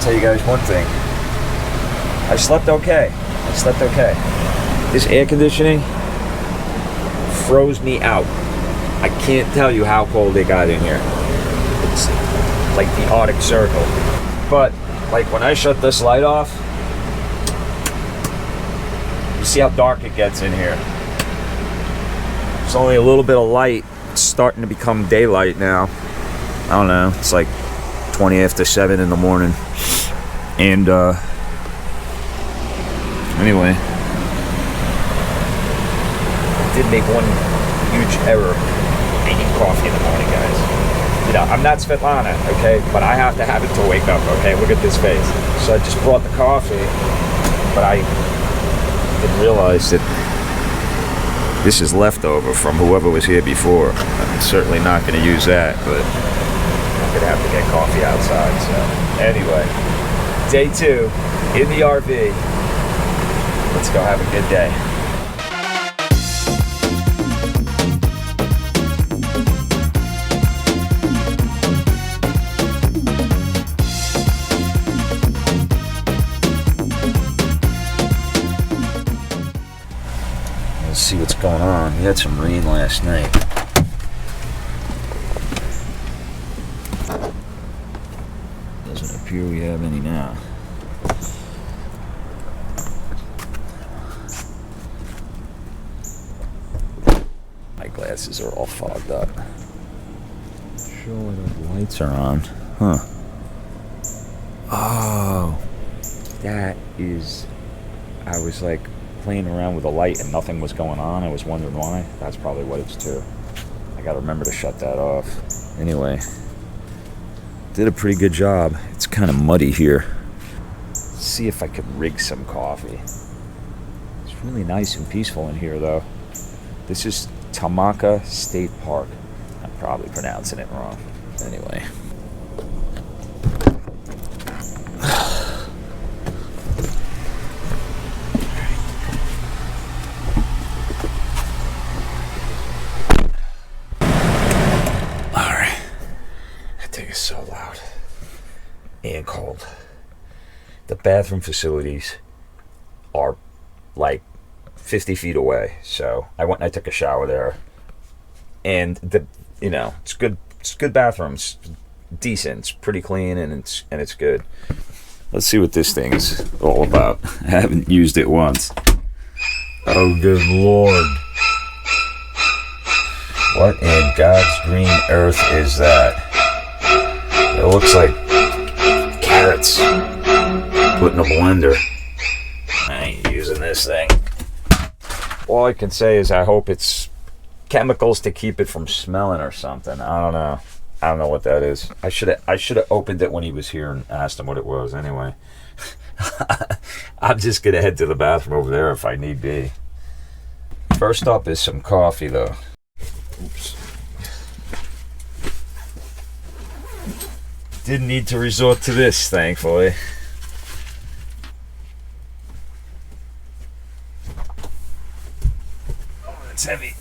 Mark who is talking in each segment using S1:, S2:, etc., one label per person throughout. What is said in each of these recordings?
S1: tell you guys one thing. I slept okay. This air conditioning froze me out. I can't tell you how cold it got in here. It's like the Arctic Circle. But like when I shut this light off, you see how dark it gets in here. There's only a little bit of light. It's starting to become daylight now. I don't know, it's like 20 after 7 in the morning. And anyway, I did make one huge error making coffee in the morning, guys. You know, I'm not Svetlana, okay, but I have to have it to wake up, okay? Look at this face. So I just brought the coffee, but I didn't realize that this is leftover from whoever was here before. I'm certainly not going to use that, but I'm going to have to get coffee outside. So anyway, day 2 in the RV. Let's go have a good day. Let's see what's going on. We had some rain last night. Doesn't appear we have any now. My glasses are all fogged up. Sure the lights are on. Huh. Oh. That is... I was like playing around with the light and nothing was going on. I was wondering why. That's probably what it's to. I gotta remember to shut that off. Anyway, did a pretty good job. It's kind of muddy here. Let's see if I could rig some coffee. It's really nice and peaceful in here though. This is Tomoka State Park. I'm probably pronouncing it wrong. Anyway. So loud and cold. The bathroom facilities are like 50 feet away, so I went and I took a shower there, and it's good bathrooms, decent, it's pretty clean, and it's good. Let's see what this thing is all about. I haven't used it once. Oh good lord, what in God's green earth is that? It looks like carrots put in a blender. I ain't using this thing. All I can say is I hope it's chemicals to keep it from smelling or something. I don't know. I don't know what that is. I should have opened it when he was here and asked him what it was. Anyway, I'm just gonna head to the bathroom over there if I need be. First up is some coffee, though. Oops. Didn't need to resort to this, thankfully. Oh, that's heavy.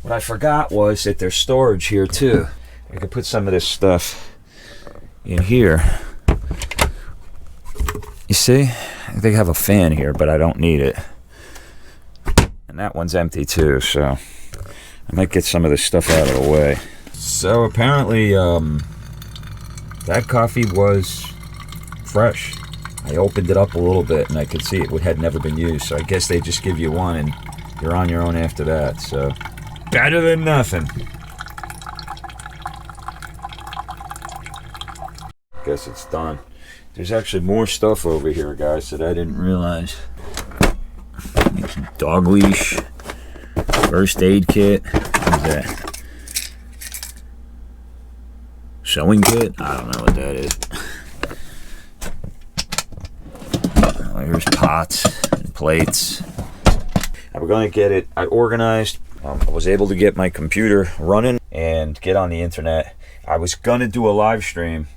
S1: What I forgot was that there's storage here too. I could put some of this stuff in here. You see? They have a fan here, but I don't need it. And that one's empty too, so I might get some of this stuff out of the way. So apparently that coffee was fresh. I opened it up a little bit and I could see it had never been used, so I guess they just give you one and you're on your own after that, so better than nothing. Guess it's done. There's actually more stuff over here, guys, that I didn't realize. Dog leash, first aid kit. What is that? Sewing kit? I don't know what that is. Oh, here's pots and plates. I'm going to get it organized. I was able to get my computer running and get on the internet. I was going to do a live stream,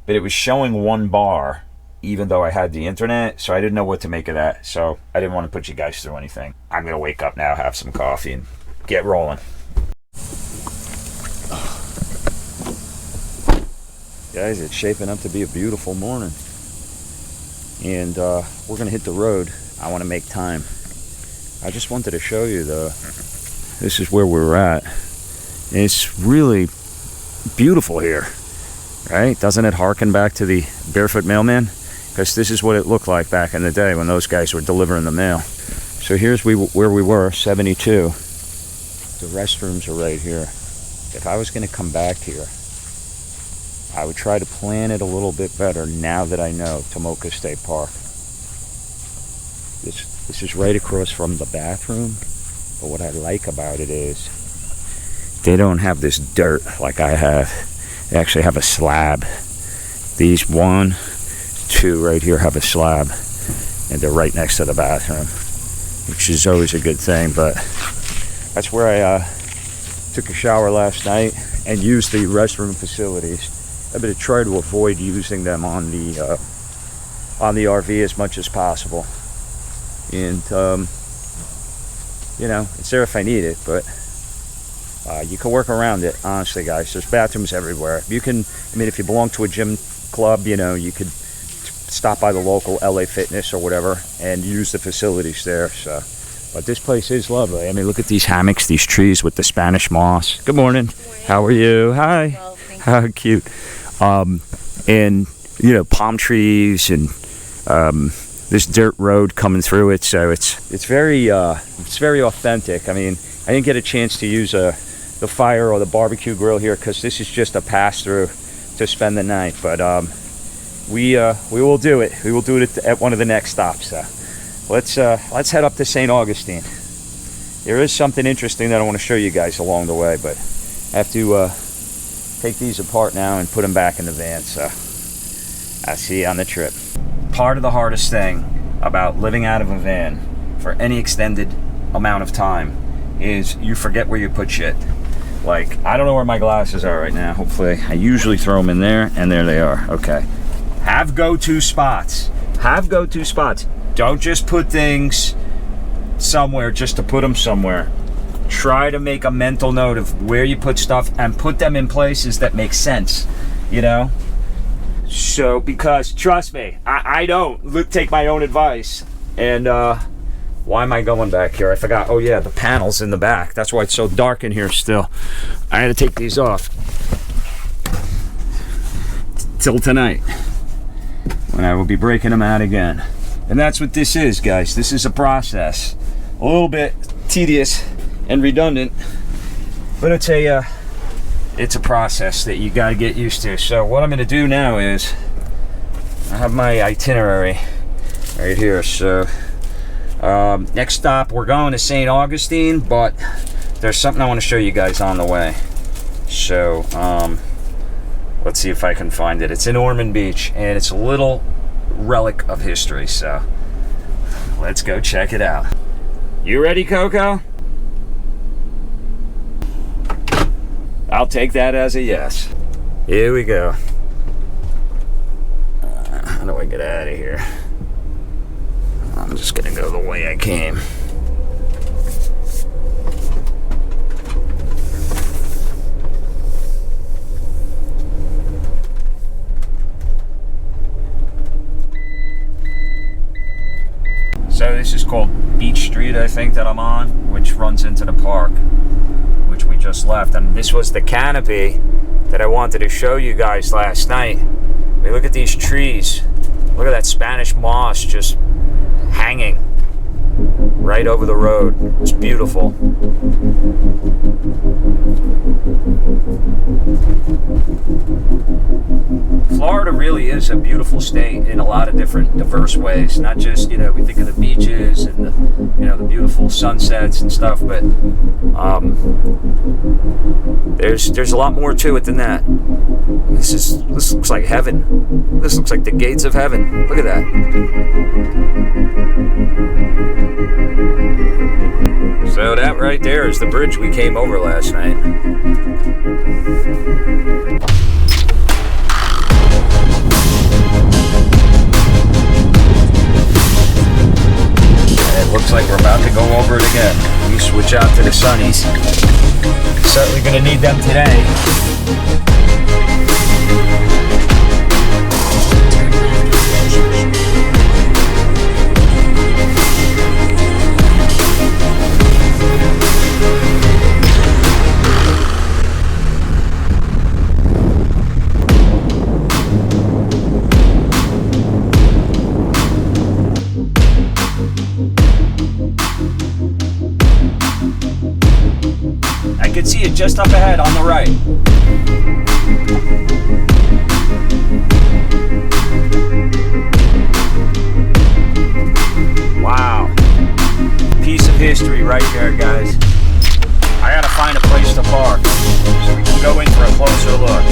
S1: but it was showing 1 bar even though I had the internet, so I didn't know what to make of that, so I didn't want to put you guys through anything. I'm going to wake up now, have some coffee, and get rolling. Guys, it's shaping up to be a beautiful morning. And we're going to hit the road. I want to make time. I just wanted to show you this is where we're at. It's really beautiful here, right? Doesn't it harken back to the Barefoot Mailman? Because this is what it looked like back in the day when those guys were delivering the mail. So here's where we were, 72. The restrooms are right here. If I was going to come back here, I would try to plan it a little bit better now that I know Tomoka State Park. This is right across from the bathroom, but what I like about it is they don't have this dirt like I have. They actually have a slab. These 1, 2 right here have a slab, and they're right next to the bathroom, which is always a good thing. But that's where I took a shower last night and used the restroom facilities. I'm going to try to avoid using them on the RV as much as possible. And you know, it's there if I need it, but you can work around it. Honestly, guys, there's bathrooms everywhere. You can, I mean, if you belong to a gym club, you know, you could stop by the local LA Fitness or whatever and use the facilities there. So, but this place is lovely. I mean, look at these hammocks, these trees with the Spanish moss. Good morning. Good morning. How are you? Hi. Well, how cute. And you know, palm trees and this dirt road coming through it, so it's very authentic. I mean, I didn't get a chance to use the fire or the barbecue grill here because this is just a pass through to spend the night. But we will do it. We will do it at one of the next stops. So let's head up to St. Augustine. There is something interesting that I want to show you guys along the way, but I have to take these apart now and put them back in the van. So I'll see you on the trip. Part of the hardest thing about living out of a van for any extended amount of time is you forget where you put shit. Like, I don't know where my glasses are right now. Hopefully, I usually throw them in there, and there they are. Okay. Have go-to spots. Have go-to spots. Don't just put things somewhere just to put them somewhere. Try to make a mental note of where you put stuff and put them in places that make sense, you know? So, because trust me, I don't take my own advice. And why am I going back here? I forgot. Oh yeah, the panels in the back. That's why it's so dark in here still. I had to take these off till tonight, when I will be breaking them out again. And that's what this is, guys. This is a process. A little bit tedious and redundant, but it's a process that you got to get used to. So what I'm going to do now is I have my itinerary right here. So next stop, we're going to St. Augustine, but there's something I want to show you guys on the way. So let's see if I can find it. It's in Ormond Beach, and it's a little relic of history. So let's go check it out. You ready, Coco? I'll take that as a yes. Here we go. How do I get out of here? I'm just gonna go the way I came. So this is called Beach Street, I think, that I'm on, which runs into the park, which we just left. And this was the canopy that I wanted to show you guys last night. I mean, look at these trees. Look at that Spanish moss just hanging right over the road. It's beautiful. Florida really is a beautiful state in a lot of different diverse ways. Not just, you know, we think of the beaches and the, you know, the beautiful sunsets and stuff, but there's a lot more to it than that. This looks like heaven. This looks like the gates of heaven. Look at that. So that right there is the bridge we came over last night. It looks like we're about to go over it again. You sweet. Switch out to the sunnies. Certainly gonna need them today. I can see it just up ahead on the right. Wow. Piece of history right there, guys. I gotta find a place to park so we can go in for a closer look.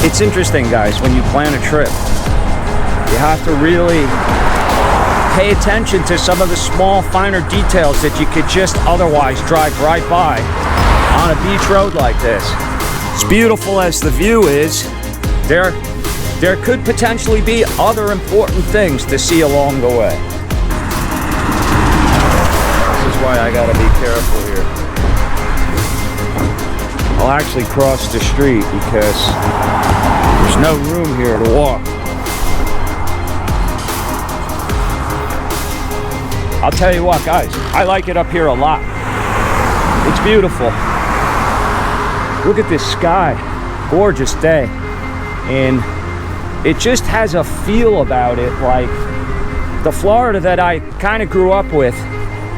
S1: It's interesting, guys, when you plan a trip, you have to really pay attention to some of the small, finer details that you could just otherwise drive right by on a beach road like this. As beautiful as the view is, there could potentially be other important things to see along the way. This is why I gotta be careful here. I'll actually cross the street because there's no room here to walk. I'll tell you what, guys, I like it up here a lot. It's beautiful. Look at this sky. Gorgeous day. And it just has a feel about it like the Florida that I kind of grew up with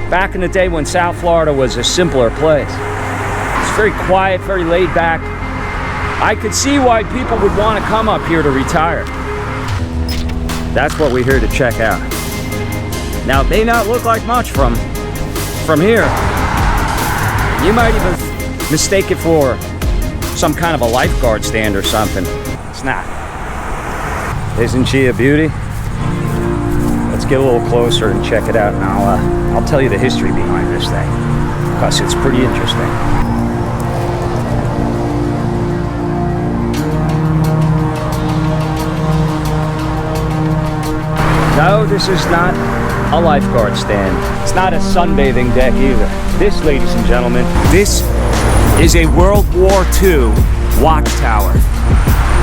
S1: back in the day when South Florida was a simpler place. It's very quiet, very laid back. I could see why people would want to come up here to retire. That's what we're here to check out. Now, it may not look like much from here. You might even mistake it for some kind of a lifeguard stand or something. It's not. Isn't she a beauty? Let's get a little closer and check it out, and I'll tell you the history behind this thing, because it's pretty interesting. No, this is not a lifeguard stand. It's not a sunbathing deck either. This, ladies and gentlemen, this is a World War II watchtower.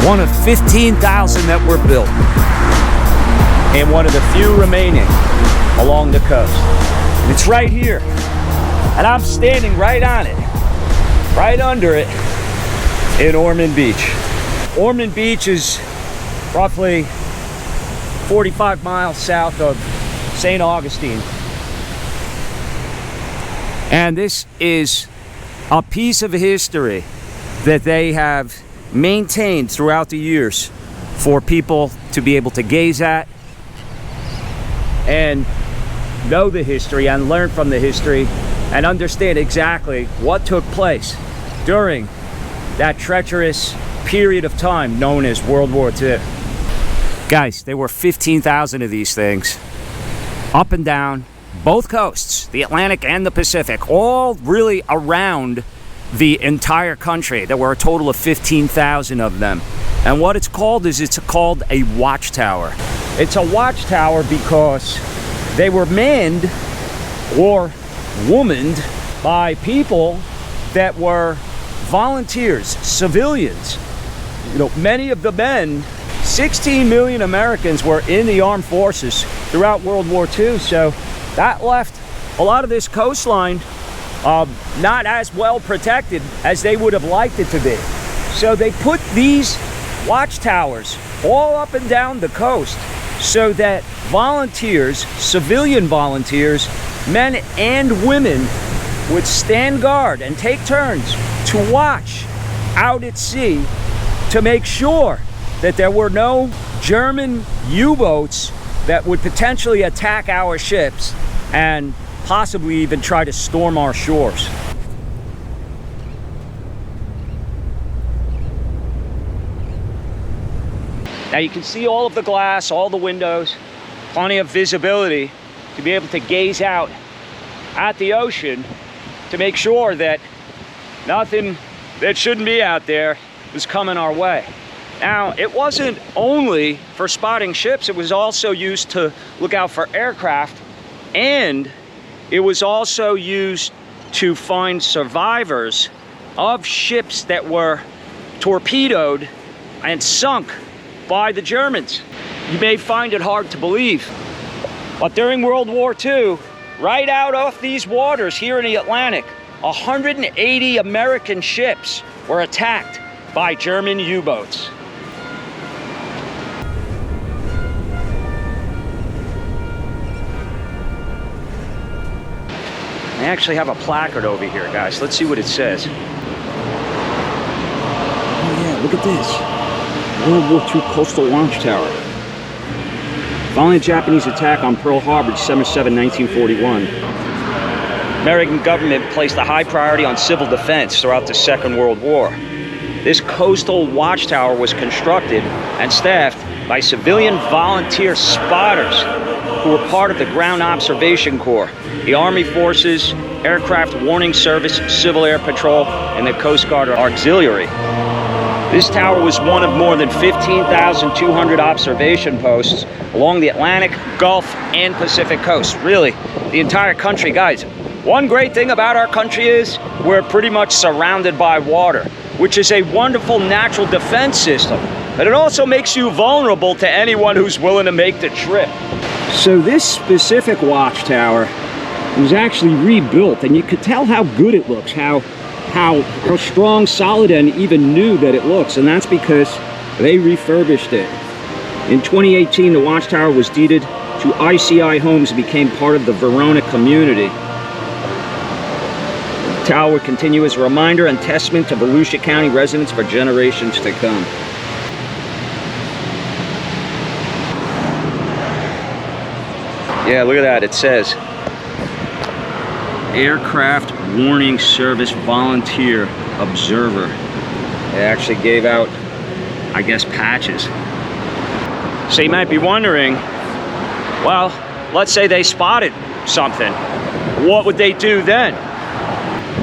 S1: One of 15,000 that were built, and one of the few remaining along the coast. And it's right here, and I'm standing right on it, right under it, in Ormond Beach. Ormond Beach is roughly 45 miles south of St Augustine. And this is a piece of history that they have maintained throughout the years for people to be able to gaze at and know the history and learn from the history and understand exactly what took place during that treacherous period of time known as World War II. Guys, there were 15,000 of these things up and down both coasts, the Atlantic and the Pacific, all really around the entire country. There were a total of 15,000 of them. And what it's called is it's called a watchtower. It's a watchtower because they were manned or womaned by people that were volunteers, civilians. You know, many of the men, 16 million Americans were in the armed forces throughout World War II, so that left a lot of this coastline not as well protected as they would have liked it to be. So they put these watchtowers all up and down the coast so that volunteers, civilian volunteers, men and women, would stand guard and take turns to watch out at sea to make sure that there were no German U-boats that would potentially attack our ships and possibly even try to storm our shores. Now you can see all of the glass, all the windows, plenty of visibility to be able to gaze out at the ocean to make sure that nothing that shouldn't be out there
S2: was coming our way. Now, it wasn't only for spotting ships, it was also used to look out for aircraft, and it was also used to find survivors of ships that were torpedoed and sunk by the Germans. You may find it hard to believe, but during World War II, right out off these waters here in the Atlantic, 180 American ships were attacked by German U-boats. I actually have a placard over here, guys. Let's see what it says. Oh yeah, look at this. World War II Coastal Launch Tower. Following the Japanese attack on Pearl Harbor, December 7, 1941, American government placed a high priority on civil defense throughout the Second World War. This coastal watchtower was constructed and staffed by civilian volunteer spotters who were part of the Ground Observation Corps, the Army Forces, Aircraft Warning Service, Civil Air Patrol, and the Coast Guard Auxiliary. This tower was one of more than 15,200 observation posts along the Atlantic, Gulf, and Pacific coast. Really, the entire country, guys. One great thing about our country is we're pretty much surrounded by water, which is a wonderful natural defense system. But it also makes you vulnerable to anyone who's willing to make the trip. So this specific watchtower was actually rebuilt, and you could tell how good it looks, how strong, solid, and even new that it looks, and that's because they refurbished it. In 2018, the watchtower was deeded to ICI Homes and became part of the Verona community. The tower would continue as a reminder and testament to Volusia County residents for generations to come. Yeah, look at that. It says Aircraft Warning Service Volunteer Observer. They actually gave out, I guess, patches. So you might be wondering, well, let's say they spotted something. What would they do then?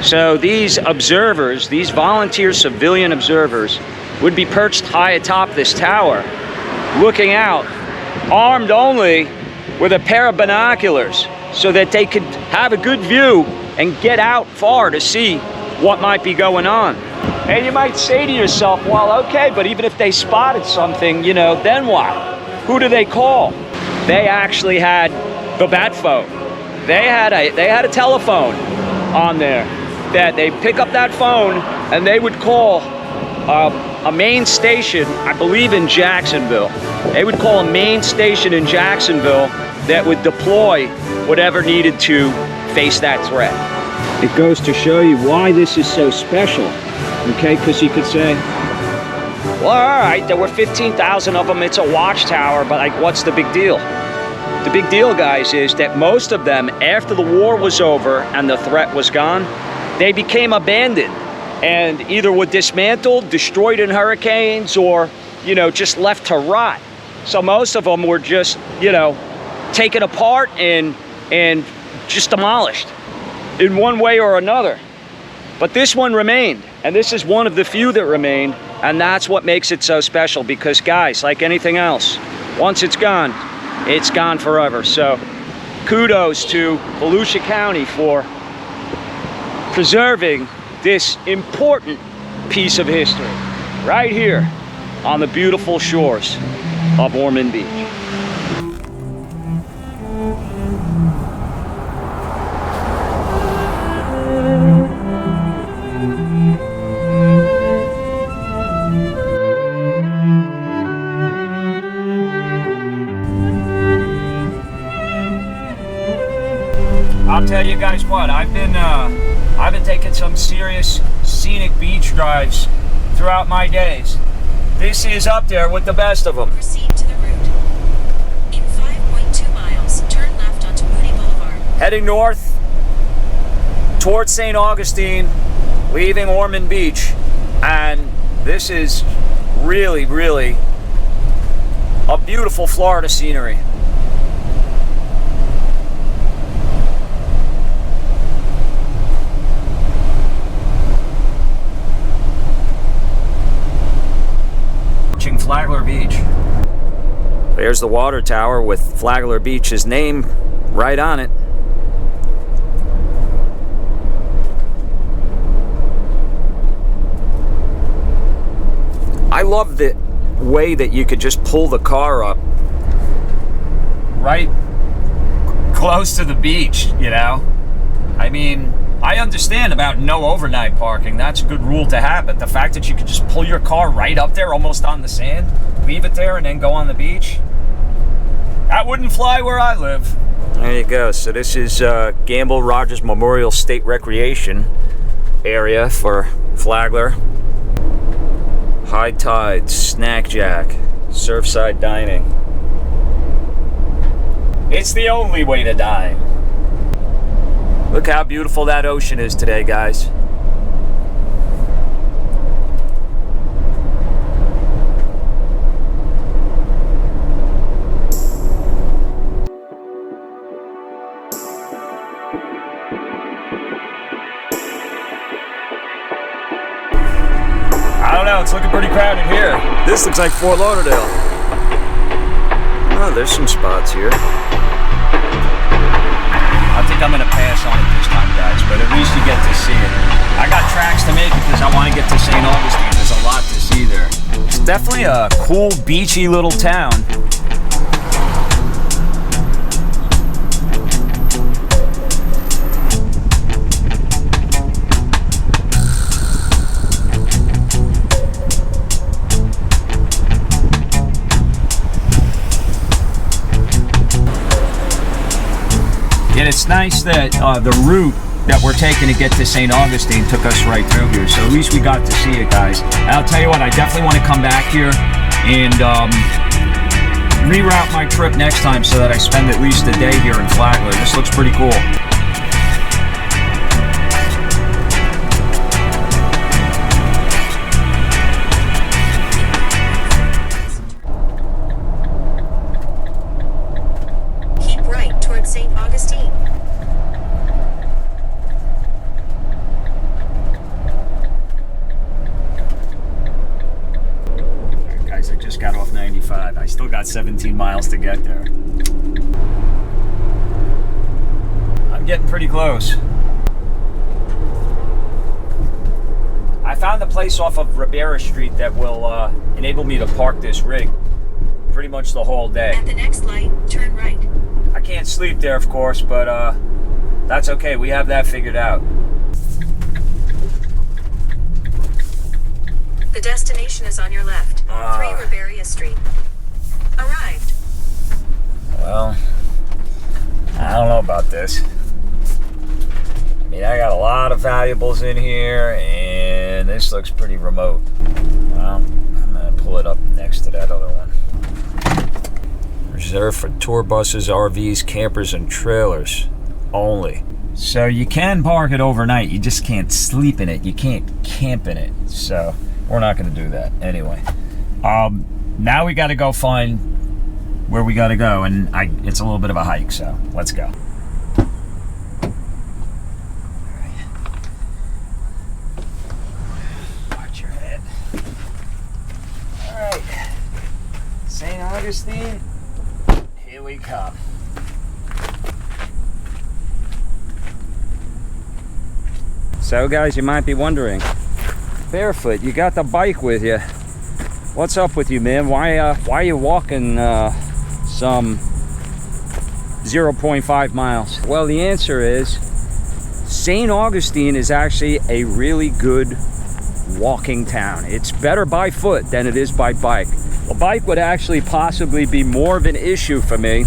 S2: So these observers, these volunteer civilian observers, would be perched high atop this tower, looking out, armed only with a pair of binoculars, so that they could have a good view and get out far to see what might be going on. And you might say to yourself, well, okay, but even if they spotted something, you know, then what? Who do they call? They actually had the bat phone. They had a telephone on there that they pick up that phone and they would call a main station, I believe in Jacksonville. They would call a main station in Jacksonville that would deploy whatever needed to face that threat. It goes to show you why this is so special, okay? Because you could say, well, all right, there were 15,000 of them, it's a watchtower, but like, what's the big deal? The big deal, guys, is that most of them, after the war was over and the threat was gone, they became abandoned and either were dismantled, destroyed in hurricanes, or, you know, just left to rot. So most of them were just, you know, taken apart and just demolished in one way or another. But this one remained, and this is one of the few that remained, and that's what makes it so special, because guys, like anything else, once it's gone forever. So kudos to Volusia County for preserving this important piece of history right here on the beautiful shores of Ormond Beach. I'll tell you guys what, I've been taking some serious scenic beach drives throughout my days. This is up there with the best of them.
S3: Proceed to the route. In 5.2 miles, turn left onto Moody Boulevard.
S2: Heading north towards St Augustine, leaving Ormond Beach, and this is really, really a beautiful Florida scenery. There's the water tower with Flagler Beach's name right on it. I love the way that you could just pull the car up right close to the beach, you know? I mean, I understand about no overnight parking. That's a good rule to have, but the fact that you could just pull your car right up there, almost on the sand, leave it there, and then go on the beach, that wouldn't fly where I live. There you go. So this is Gamble Rogers Memorial State Recreation area for Flagler. High tide, snack jack, surfside dining. It's the only way to dine. Look how beautiful that ocean is today, guys. I don't know, it's looking pretty crowded here. This looks like Fort Lauderdale. Oh, there's some spots here. I think I'm gonna pass on it this time, guys, but at least you get to see it. I got tracks to make because I want to get to St Augustine. There's a lot to see there. It's definitely a cool, beachy little town. And it's nice that the route that we're taking to get to St. Augustine took us right through here. So at least we got to see it, guys. And I'll tell you what, I definitely want to come back here and reroute my trip next time so that I spend at least a day here in Flagler. This looks pretty cool.
S3: Keep right towards St. Augustine.
S2: Guys, I just got off 95. I still got 17 miles to get there. I'm getting pretty close. I found a place off of Ribera Street that will enable me to park this rig pretty much the whole day.
S3: At the next light, turn right.
S2: I can't sleep there, of course, but that's okay. We have that figured out.
S3: The destination is on your left. 3 Riberia Street. Arrived.
S2: Well, I don't know about this. I mean, I got a lot of valuables in here, and this looks pretty remote. Well, I'm gonna pull it up next to that other one. Reserved for tour buses, RVs, campers, and trailers only. So you can park it overnight, you just can't sleep in it. You can't camp in it. So we're not gonna do that anyway. Now we gotta go find where we gotta go, and it's a little bit of a hike, so let's go. Watch your head. All right, St. Augustine, here we come. So guys, you might be wondering, Barefoot, you got the bike with you. What's up with you, man? Why are you walking some 0.5 miles? Well, the answer is St. Augustine is actually a really good walking town. It's better by foot than it is by bike. The bike would actually possibly be more of an issue for me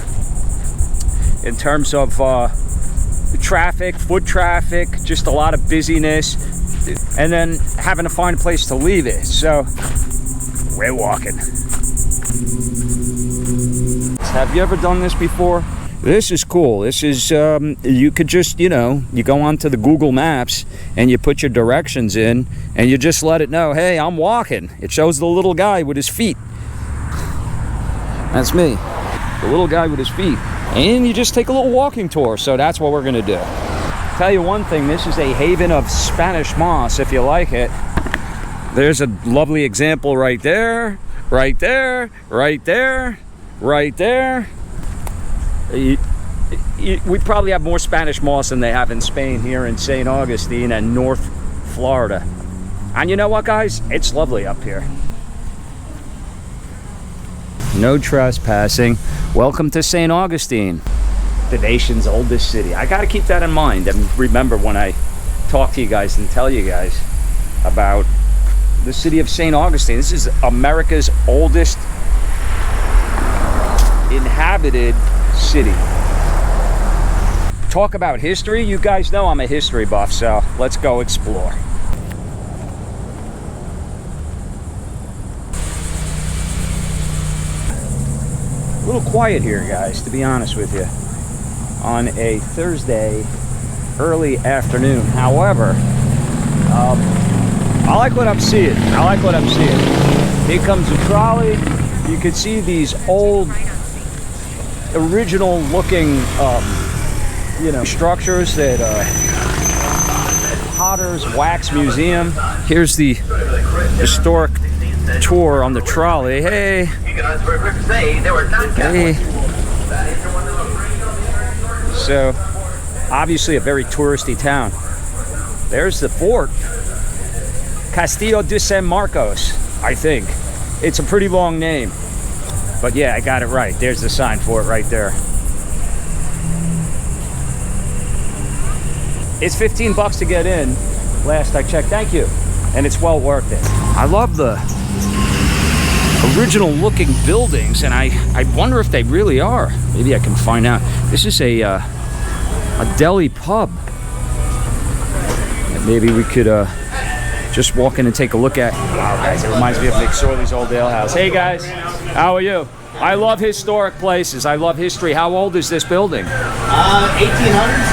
S2: in terms of traffic, foot traffic, just a lot of busyness, and then having to find a place to leave it. So we're walking. Have you ever done this before? This is cool. This is, you could just, you know, you go onto the Google Maps and you put your directions in and you just let it know, hey, I'm walking. It shows the little guy with his feet. That's me, the little guy with his feet. And you just take a little walking tour. So that's what we're gonna do. Tell you one thing, this is a haven of Spanish moss if you like it. There's a lovely example right there, right there, right there. right there. We probably have more Spanish moss than they have in Spain here in St. Augustine and North Florida. And you know what, guys? It's lovely up here. No trespassing. Welcome to St. Augustine, the nation's oldest city. I gotta keep that in mind and remember when I talk to you guys and tell you guys about the city of St. Augustine. This is America's oldest inhabited city. Talk about history. You guys know I'm a history buff, so let's go explore. A little quiet here, guys, to be honest with you, on a Thursday early afternoon. However, I like what I'm seeing. Here comes a trolley. You can see these old, original looking, structures that Potter's Wax Museum. Here's the historic tour on the trolley. Hey. Hey. So, obviously a very touristy town. There's the fort. Castillo de San Marcos, I think. It's a pretty long name. But yeah, I got it right. There's the sign for it right there. It's $15 to get in, last I checked. Thank you. And it's well worth it. I love the original looking buildings, and I wonder if they really are. Maybe I can find out. This is a deli pub. And maybe we could just walk in and take a look at. Wow, guys, it reminds me of McSorley's old ale house. Hey guys, how are you? I love historic places. I love history. How old is this building?
S4: 1800s,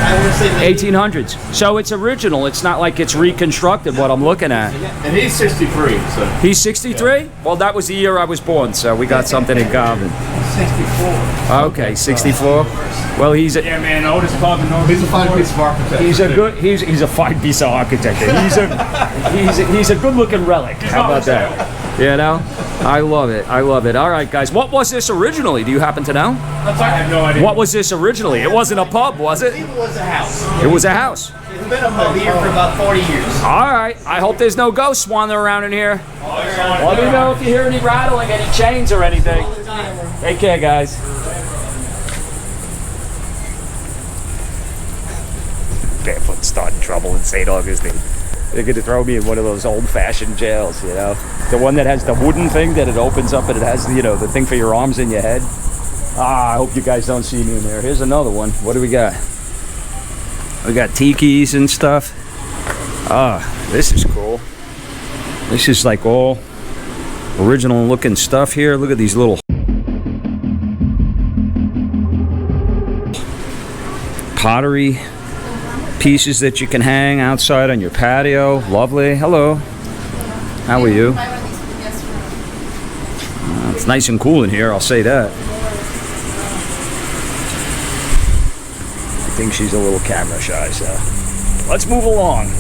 S4: I would say.
S2: 1800s. So it's original. It's not like it's reconstructed, what I'm looking at.
S4: And he's 63, so.
S2: He's 63? Yeah. Well, that was the year I was born, so we got something in common.
S4: 64.
S2: Okay, 64. Well, he's a...
S4: Yeah, man, oldest pub in North. He's a fine piece of architecture.
S2: He's a fine piece of architecture. He's a good-looking relic. How about that? You know? I love it. I love it. All right, guys. What was this originally? Do you happen to know?
S4: I have no idea.
S2: What was this originally? It wasn't a pub, was it?
S4: It was a house.
S2: It was a house.
S4: It's been a pub here for about 40 years.
S2: All right. I hope there's no ghosts wandering around in here. Let me know if you hear any rattling, any chains or anything. Take care, guys. Barefoot starting trouble in St. Augustine. They're gonna throw me in one of those old-fashioned jails, you know? The one that has the wooden thing that it opens up and it has, you know, the thing for your arms and your head. I hope you guys don't see me in there. Here's another one. What do we got? We got tikis and stuff. This is cool. This is like all original looking stuff here. Look at these little pottery pieces that you can hang outside on your patio. Lovely. Hello. How are you? It's nice and cool in here, I'll say that. I think she's a little camera shy, so let's move along.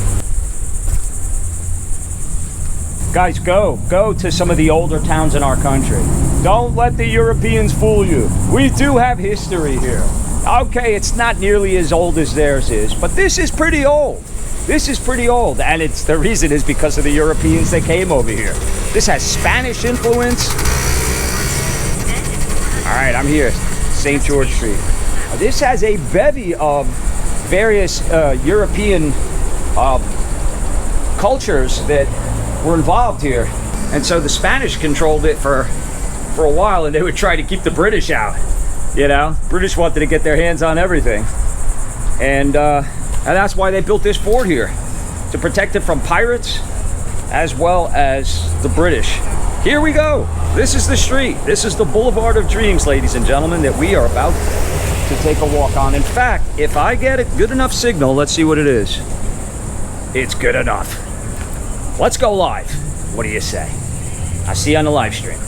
S2: Guys, go to some of the older towns in our country. Don't let the Europeans fool you. We do have history here. Okay, it's not nearly as old as theirs is, but this is pretty old. This is pretty old, and the reason is because of the Europeans that came over here. This has Spanish influence. All right, I'm here, St. George Street. This has a bevy of various European cultures that were involved here, and so the Spanish controlled it for a while, and they would try to keep the British out. You know, British wanted to get their hands on everything, and that's why they built this fort here, to protect it from pirates as well as the British. Here we go. This is the street. This is the Boulevard of Dreams, ladies and gentlemen, that we are about to take a walk on. In fact, if I get a good enough signal, let's see what it is. It's good enough. Let's go live. What do you say? I'll see you on the live stream.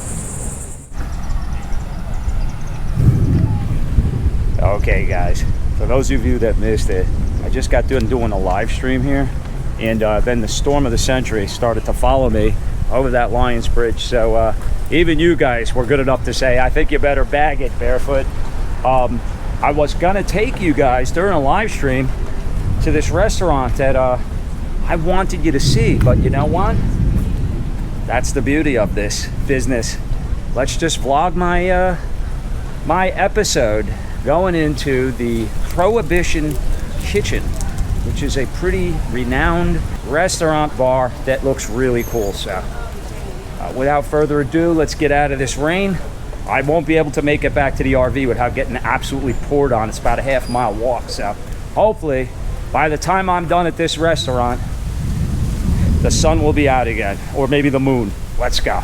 S2: Okay, guys, for those of you that missed it, I just got done doing a live stream here, and then the storm of the century started to follow me over that Lions Bridge. So even you guys were good enough to say, I think you better bag it, Barefoot. I was gonna take you guys during a live stream to this restaurant that I wanted you to see, but you know what? That's the beauty of this business. Let's just vlog my my episode going into the Prohibition Kitchen, which is a pretty renowned restaurant bar that looks really cool. So without further ado, let's get out of this rain. I won't be able to make it back to the RV without getting absolutely poured on. It's about a half-mile walk, so hopefully by the time I'm done at this restaurant, the sun will be out again, or maybe the moon. Let's go.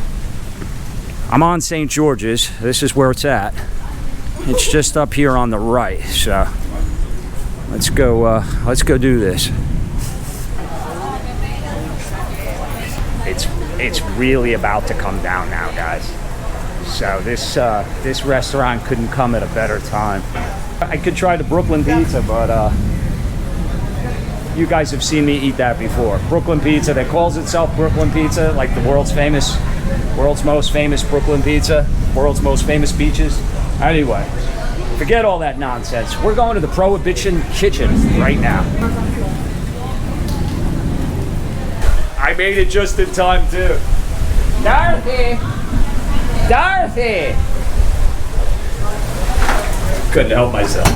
S2: I'm on St. George's. This is where it's at. It's just up here on the right, so let's go do this. It's really about to come down now, guys. So this restaurant couldn't come at a better time. I could try the Brooklyn pizza, but you guys have seen me eat that before. Brooklyn pizza that calls itself Brooklyn pizza, like the world's most famous Brooklyn pizza, world's most famous beaches. Anyway, forget all that nonsense. We're going to the Prohibition Kitchen right now. I made it just in time too. Dorothy! Dorothy! Couldn't help myself.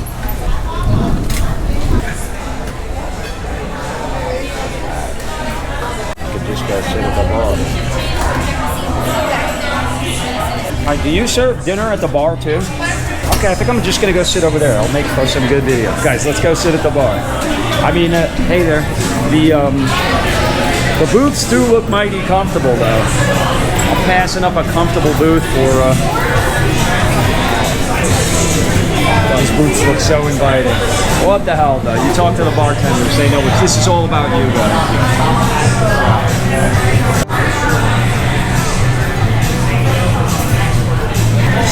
S2: Could just go sit at the bar. Alright, do you serve dinner at the bar too? Okay, I think I'm just gonna go sit over there. I'll make for some good video. Guys, let's go sit at the bar. I mean, hey there. The booths do look mighty comfortable though. I'm passing up a comfortable booth for those booths look so inviting. What the hell though? You talk to the bartenders, they know this is all about you guys.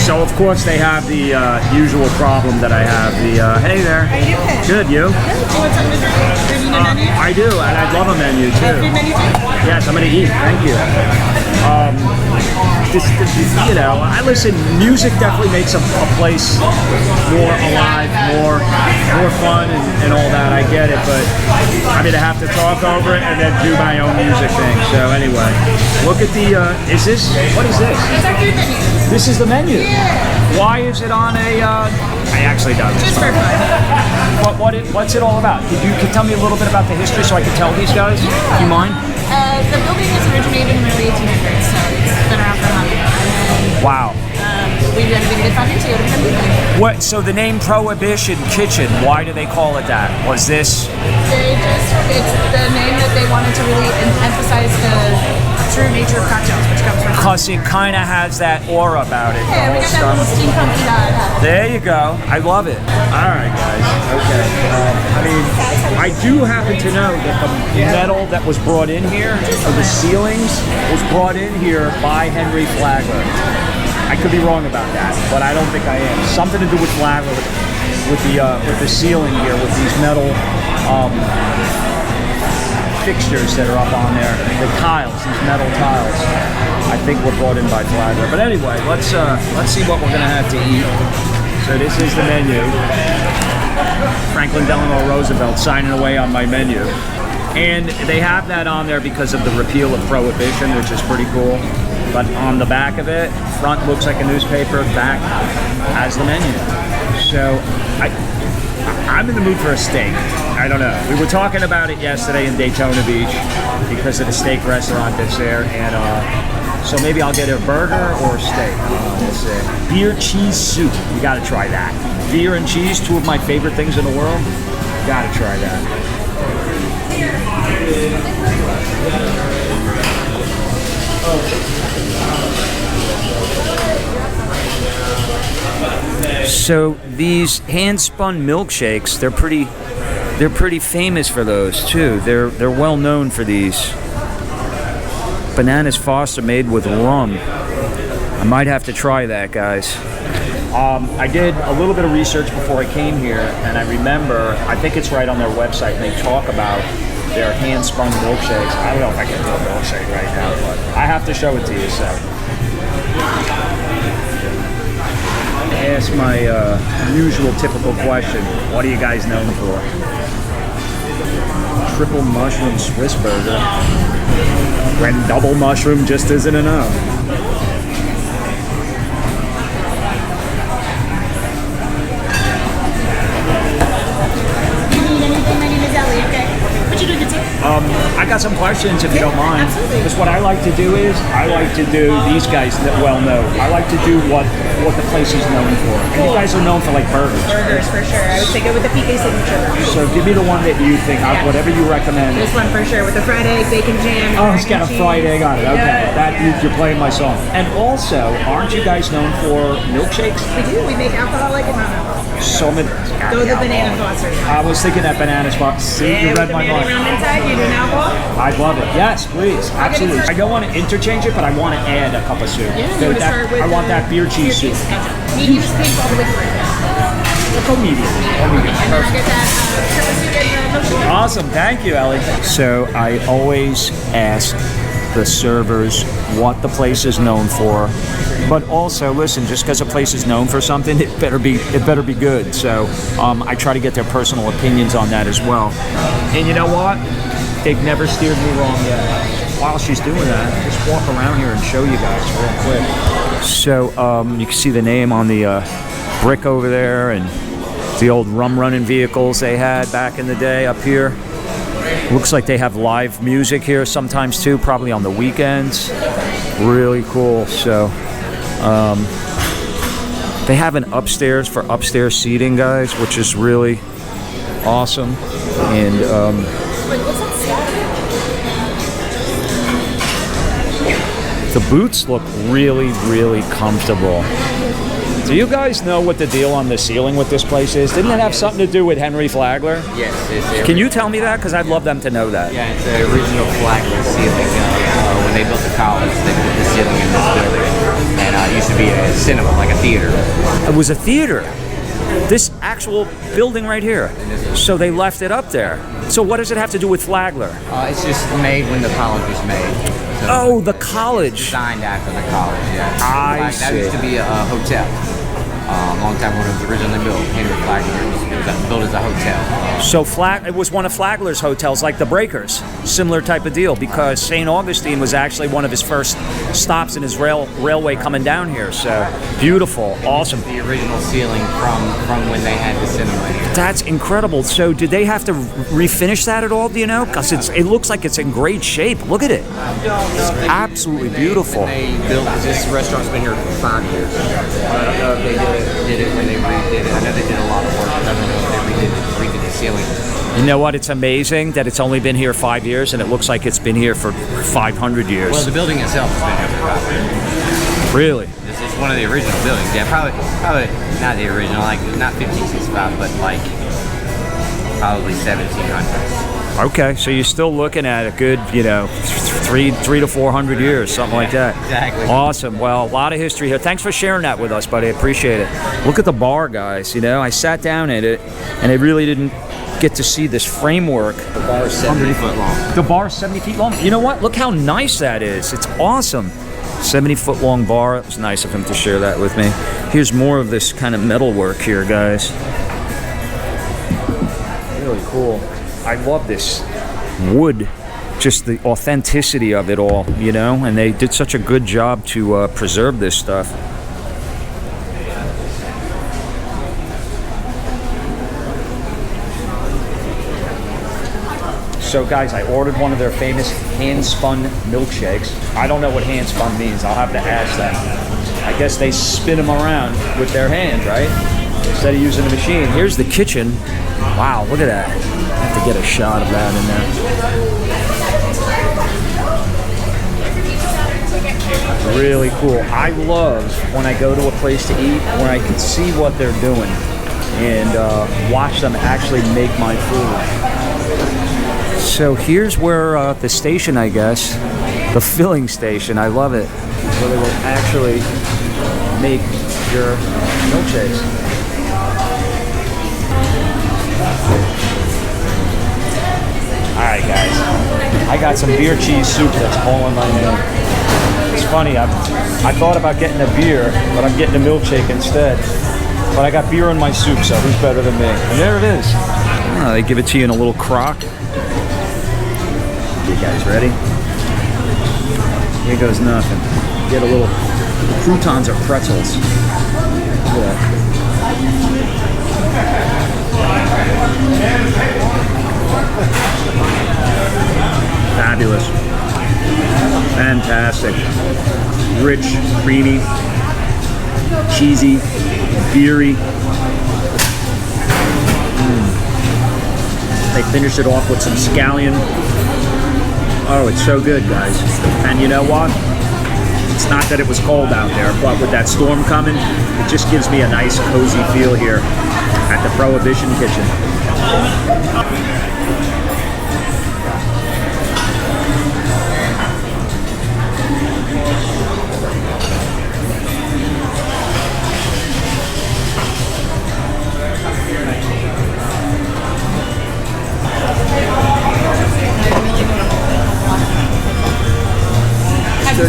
S2: So of course they have the usual problem that I have. Hey there.
S5: How you doing?
S2: Good, you?
S5: Good. Do you want something to drink? Do you need a menu?
S2: I do, and I'd love a menu too.
S5: Food menu too?
S2: Yes, I'm gonna eat. Thank you. You know, I listen. Music definitely makes a place more alive, more fun, and all that. I get it, but I mean, I have to talk over it and then do my own music thing. So anyway, look at the. Is this? What is this?
S5: It's our food menu.
S2: This is the menu.
S5: Yeah.
S2: Why is it on a? I actually don't.
S5: Just for fun.
S2: What's it all about? Could you tell me a little bit about the history so I can tell these guys? Do you mind?
S5: The building was originated in the early 1800s, so it's been around for a long time.
S2: Wow.
S5: We renovated it 5 years ago to become vegan.
S2: What? So the name Prohibition Kitchen. Why do they call it that? Was this?
S5: It's the name that they wanted to really emphasize the true nature of cocktails, which comes from.
S2: Because it kind of has that aura about it.
S5: Yeah, we got that little steampunky vibe.
S2: There you go. I love it. All right, guys. Okay. I mean, I do happen to know that the metal that was brought in here for the ceilings was brought in here by Henry Flagler. I could be wrong about that, but I don't think I am. Something to do with Flagler, with the ceiling here, with these metal fixtures that are up on there, the tiles, these metal tiles. I think were brought in by Flagler. But anyway, let's see what we're gonna have to eat. So this is the menu. Franklin Delano Roosevelt signing away on my menu. And they have that on there because of the repeal of Prohibition, which is pretty cool. But on the back of it, front looks like a newspaper, back has the menu. So I'm in the mood for a steak. I don't know. We were talking about it yesterday in Daytona Beach because of the steak restaurant that's there. And so maybe I'll get a burger or a steak. We'll see. Beer cheese soup. You gotta try that. Beer and cheese, two of my favorite things in the world. You gotta try that. So these hand-spun milkshakes, they're pretty famous for those too. They're well known for these. Bananas Foster made with rum. I might have to try that, guys. I did a little bit of research before I came here, and I remember, I think it's right on their website, and they talk about their hand-spun milkshakes. I don't know if I can do a milkshake right now, but I have to show it to you, so. Ask my usual typical question. What are you guys known for? Triple mushroom Swiss burger. When double mushroom just isn't enough. I got some questions if you don't mind.
S5: Absolutely.
S2: Because what I like to do is, I like to do, these guys that well know, I like to do what the place is known for. And you guys are known for like burgers.
S5: Burgers for sure. I would say go with the PK signature burger.
S2: So give me the one that you think, whatever you recommend.
S5: This one for sure with the fried egg, bacon jam.
S2: Oh, it's got a
S5: mac and
S2: fried
S5: cheese.
S2: egg on it. Okay,
S5: Yeah.
S2: you're playing my song. And also, aren't you guys known for milkshakes?
S5: We do. We make alcoholic and non-alcoholic.
S2: So many.
S5: Go the banana foster.
S2: I was thinking that banana spot. See, you
S5: with
S2: read
S5: the
S2: my
S5: mayonnaise
S2: mind.
S5: rum inside, you do an alcohol?
S2: I'd love it. Yes, please. Absolutely. I don't want to interchange it, but I want to add a cup of soup.
S5: Yeah,
S2: So
S5: you want to start with
S2: I want that beer cheese soup.
S5: Medium steak all the way through.
S2: Go medium.
S5: And then I'll get that triple soup and milkshake.
S2: Awesome. Thank you, Ellie. So I always ask the servers what the place is known for, but also listen, just because a place is known for something, it better be good. So I try to get their personal opinions on that as well. And you know what? They've never steered me wrong yet. While she's doing that, just walk around here and show you guys real quick. So you can see the name on the brick over there, and the old rum running vehicles they had back in the day up here. Looks like they have live music here sometimes too, probably on the weekends. Really cool. So they have an upstairs for upstairs seating, guys, which is really awesome. And the boots look really, really comfortable. Do you guys know what the deal on the ceiling with this place is? Didn't it have something to do with Henry Flagler?
S6: Yes, it's
S2: Can you tell me that? Because I'd love them to know that.
S6: yeah, it's the original Flagler ceiling. When they built the college, they put the ceiling in this building, and it used to be a cinema, like a theater.
S2: It was a theater. This actual building right here. So they left it up there. So what does it have to do with Flagler?
S6: It's just made when the college was made. So
S2: Oh, the college.
S6: designed after the college. Yeah.
S2: I
S6: That used
S2: see.
S6: to be a hotel. A long time when it was originally built, Henry Flagler, it was built as a hotel.
S2: So it was one of Flagler's hotels, like the Breakers, similar type of deal, because St Augustine was actually one of his first stops in his railway coming down here. So beautiful, awesome.
S6: The original ceiling from when they had the cinema here.
S2: That's incredible. So did they have to refinish that at all? Do you know? Because it looks like it's in great shape. Look at it. It's absolutely beautiful.
S6: They built this restaurant's been here for 5 years. I don't know if they did it when they redid it. I know they did a lot of work. I don't know if they redid the ceiling.
S2: You know what? It's amazing that it's only been here 5 years, and it looks like it's been here for 500 years.
S6: Well, the building itself has been here for 5 years.
S2: Really?
S6: This is one of the original buildings. Yeah, probably not the original, like not 1565, but like probably 1700.
S2: Okay, so you're still looking at a good, 3 to 400 years, something like that.
S6: Exactly.
S2: Awesome. Well, a lot of history here. Thanks for sharing that with us, buddy. I appreciate it. Look at the bar, guys. I sat down at it, and I really didn't get to see this framework.
S6: The bar is 70 foot long.
S2: The bar is 70 feet long. You know what? Look how nice that is. It's awesome. 70-foot long bar. It was nice of him to share that with me. Here's more of this kind of metal work here, guys. Really cool. I love this wood, just the authenticity of it all, and they did such a good job to preserve this stuff. So guys, I ordered one of their famous hand-spun milkshakes. I don't know what hand-spun means. I'll have to ask them. I guess they spin them around with their hand, right? Instead of using a machine. Here's the kitchen. Wow, look at that. I have to get a shot of that in there. Really cool. I love when I go to a place to eat when I can see what they're doing and watch them actually make my food. So here's where the station, I guess, the filling station, I love it, where they will actually
S1: make your milkshakes. Alright guys, I got some beer cheese soup that's calling my name. It's funny, I thought about getting a beer, but I'm getting a milkshake instead. But I got beer in my soup, so who's better than me? And there it is. Oh, they give it to you in a little crock. You guys ready? Here goes nothing. Get a little croutons or pretzels. Look at that. Fabulous. Fantastic. Rich, creamy, cheesy, beery. They finish it off with some scallion. Oh, it's so good, guys. And you know what? It's not that it was cold out there, but with that storm coming, it just gives me a nice, cozy feel here at the Prohibition Kitchen.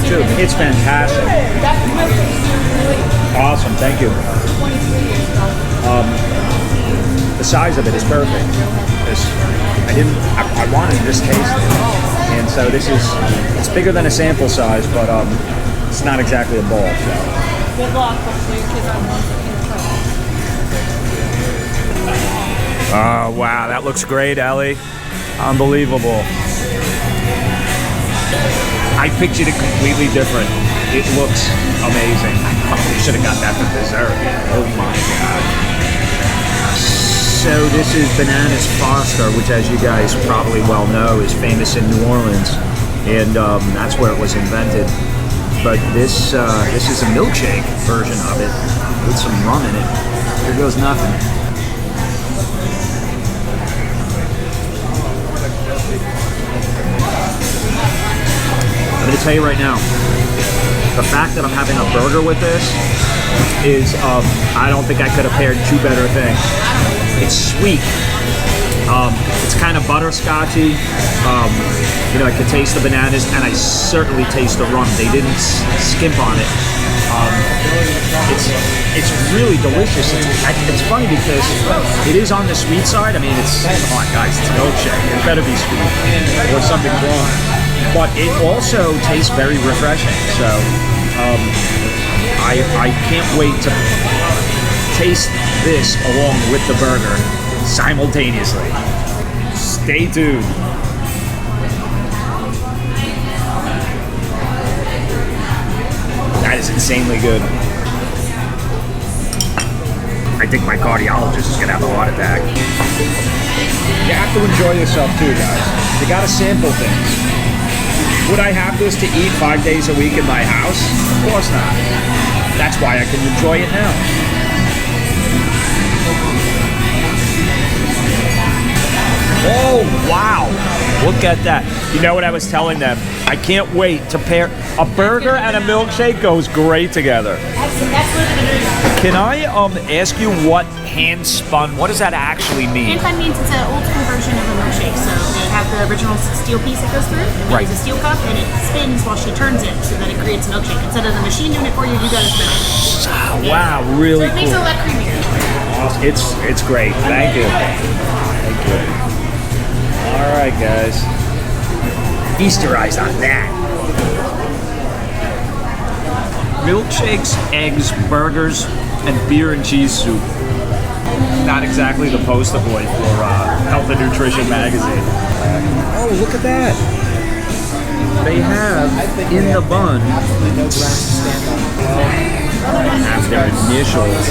S1: Too. It's fantastic. Awesome, thank you. The size of it is perfect. I wanted this taste, and so it's bigger than a sample size, but it's not exactly a bowl. So.
S5: Good luck. Hopefully your kids are
S1: Oh wow, that looks great, Ellie. Unbelievable. I pictured it completely different. It looks amazing. I probably should have got that for dessert. Oh my god. So this is Bananas Foster, which as you guys probably well know is famous in New Orleans. And that's where it was invented. But this is a milkshake version of it with some rum in it. Here goes nothing. I'm going to tell you right now, the fact that I'm having a burger with this is, I don't think I could have paired two better things. It's sweet. It's kind of butterscotchy. You know, I could taste the bananas, and I certainly taste the rum. They didn't skimp on it. It's really delicious. It's funny because it is on the sweet side. I mean, come on guys, it's a milkshake. It better be sweet or something wrong. But it also tastes very refreshing. So I can't wait to taste this along with the burger simultaneously. Stay tuned. That is insanely good. I think my cardiologist is gonna have a heart attack. You have to enjoy yourself too, guys. You gotta sample things. Would I have this to eat 5 days a week in my house? Of course not. That's why I can enjoy it now. Oh, wow. Look at that. You know what I was telling them? I can't wait to pair a burger and a milkshake goes great together. Can I ask you what hand spun, what does that actually mean?
S5: Hand spun means it's an old school version of a milkshake. So they have the original steel piece that goes through.
S1: Right.
S5: It's a steel cup and it spins while she turns it so that it creates a milkshake. Instead of the machine doing it for you, you gotta spin it.
S1: Wow, really
S5: So it makes it a lot creamier.
S1: Awesome. It's great. Thank you. Thank you. All right, guys. Feast your eyes on that. Milkshakes, eggs, burgers, and beer and cheese soup. Not exactly the poster boy for Health and Nutrition magazine. Oh, look at that. They have in the bun have their initials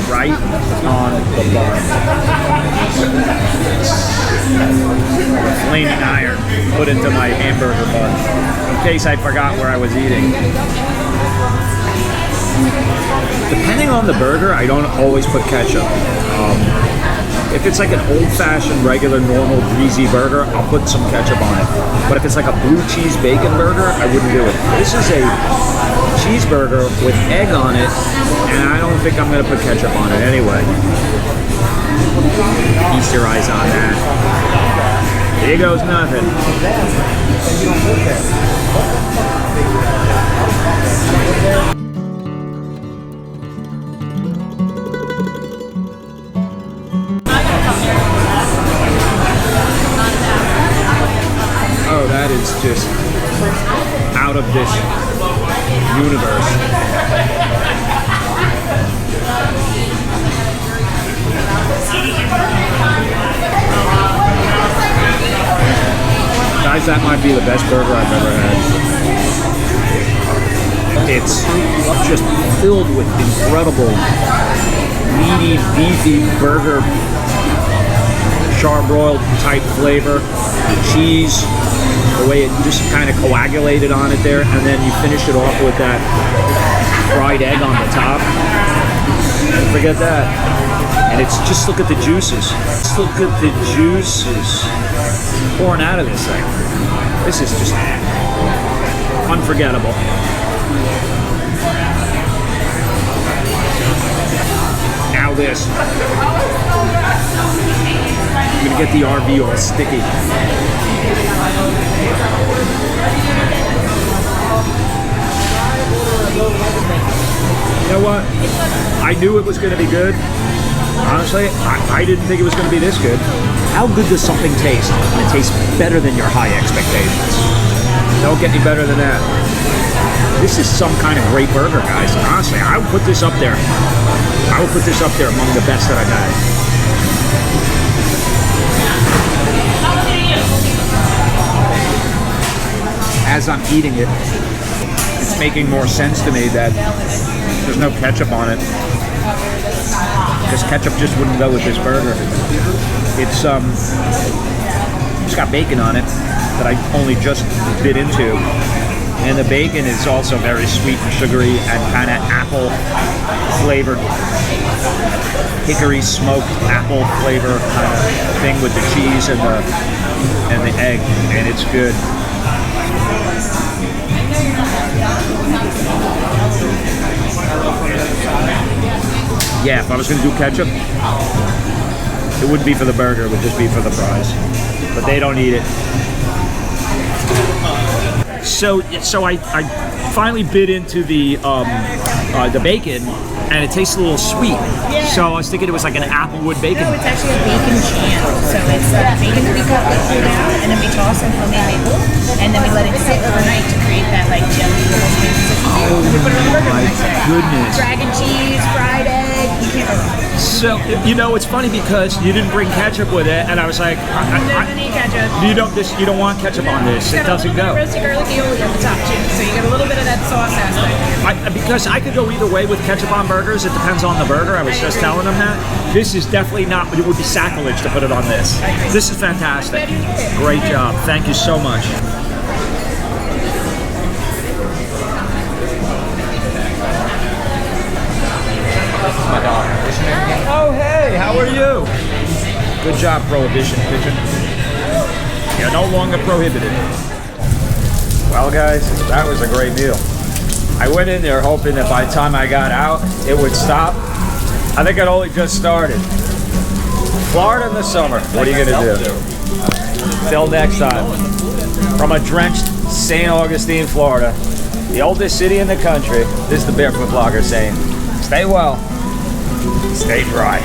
S1: right on the bun. A flaming iron put into my hamburger bun in case I forgot where I was eating. Depending on the burger, I don't always put ketchup. If it's like an old-fashioned, regular, normal, greasy burger, I'll put some ketchup on it. But if it's like a blue cheese bacon burger, I wouldn't do it. This is a cheeseburger with egg on it, and I don't think I'm gonna put ketchup on it anyway. Feast your eyes on that. Here goes nothing. Oh, that is just out of this universe. Guys, that might be the best burger I've ever had. It's just filled with incredible, meaty, beefy burger, charbroiled type flavor. The cheese, the way it just kind of coagulated on it there, and then you finish it off with that fried egg on the top. Forget that. And it's just, look at the juices. Just look at the juices pouring out of this thing. This is just unforgettable. Now this. I'm gonna get the RV all sticky. You know what? I knew it was gonna be good. Honestly, I didn't think it was gonna be this good. How good does something taste when it tastes better than your high expectations? Don't get any better than that. This is some kind of great burger, guys. Honestly, I would put this up there. I would put this up there among the best that I've had. As I'm eating it, it's making more sense to me that there's no ketchup on it. Because ketchup just wouldn't go with this burger. It's got bacon on it that I only just bit into. And the bacon is also very sweet and sugary and kind of apple flavored. Hickory smoked apple flavor kind of thing with the cheese and the egg, and it's good. Yeah, if I was going to do ketchup, it wouldn't be for the burger, it would just be for the fries. But they don't eat it. So I finally bit into the bacon, and it tastes a little sweet.
S5: Yeah.
S1: So I was thinking it was like an applewood bacon.
S5: No, it's actually a bacon jam. So it's bacon that we cut with cool down, and then we toss in homemade maple, and then we let it sit overnight to create that like jelly little consistency.
S1: Oh
S5: we put it on the burger
S1: my
S5: the next day.
S1: goodness.
S5: Dragon cheese, fried egg. You can't go wrong.
S1: So, you know, it's funny because you didn't bring ketchup with it, and I was like,
S5: Doesn't need ketchup.
S1: you don't want ketchup on this. It doesn't go.
S5: Got a little bit of roasted garlic aioli at the top too, so you get a little bit of that sauce aspect.
S1: Because I could go either way with ketchup on burgers. It depends on the burger. I was just telling them that. This is definitely not. It would be sacrilege to put it on this. This is fantastic. Great job. Thank you so much. Oh, hey, how are you? Good job, Prohibition Kitchen. You're no longer prohibited. Well, guys, that was a great meal. I went in there hoping that by the time I got out, it would stop. I think it only just started. Florida in the summer. What are you gonna do? Till next time. From a drenched St. Augustine, Florida, the oldest city in the country, this is the Barefoot Vlogger saying, stay well, stay dry.